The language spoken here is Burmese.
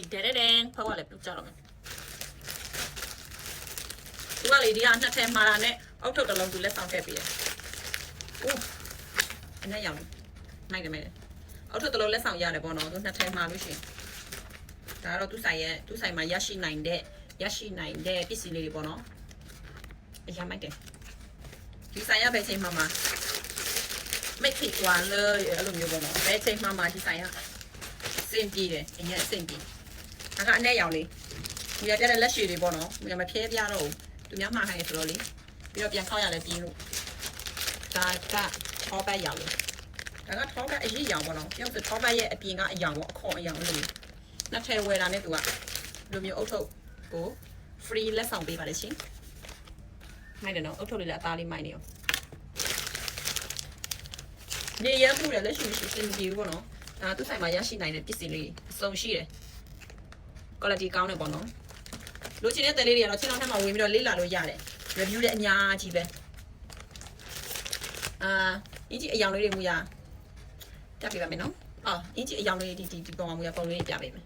데레랭 파워를 뚝자라면 누가 레디야 한테 말하네 아우터 달랑 둘레 상태 비에 오 안녕 양နိုင်တယ်မယ်အောက်ထပ်တလုံးလက်ဆောင်ရတယ်ပေါ့နော်သူနှစ်ထဲမှာလို့ရှိရင်ဒါကတော့သူဆိုင်မှာရရှိနိုင်တဲ့ပစ္စည်းလေးတွေပေါ့နော်အရင်မိုက်တယ်ဒီဆိုင်ရပဲချိန်မှာไม่ผิดหวังเลยအဲ့လိုမျိုးပေါ့နော်ဘယ်ချိန်မှာဒီဆိုင်ရစင်ပြေတယ်အရင်အစင်ပြေဒါကအနဲ့ရောင်လေးဒီရပြတဲ့လက်ရှည်တွေပေါ့နော်ဒီမဖြဲပြတော့သူများမှားခိုင်းရဆိုတော့လေပြီးတော့ပြန်ခောက်ရလဲပြီးလို့ဒါကထောပတ်ရောင်လေးဒါကထောပတ်အရေးရောင်ပေါ့နော်ပြောဆိုထောပတ်ရဲ့အပြင်ကအရောင်ပေါ့အခေါ်အရောင်လို့နှစ်ထဲဝယ်တာနဲ့သူကလိုမျိုးအုတ်ထုပ်ကို free လက်ဆောင်ပေးပါလေရှင်မိုက်တယ်နော်အုတ်ထုပ်လေးလည်းအသားလေးမိုက်နေအောင်နေရမှုလည်းလက်ရှိရှိစင်ပြေဘူးပေါ့နော်ဒါသူဆိုင်မှာရရှိနိုင်တဲ့ပစ္စည်းလေးအစုံရှိတယ် quality ကောင်းတယ်ပေါ့နော်လိုချင်တဲ့တယ်လေးတွေကတော့ချင်းအောင်ထက်မှာဝင်ပြီးတော့လေးလာလို့ရတယ် review လည်းအများကြီးပဲအင်ဂျီအယောင်လေးတွေမူရပြပေးပါမယ်နော်အင်ဂျီအယောင်လေးဒီပုံမှာမူရပုံလေးပြပေးမယ်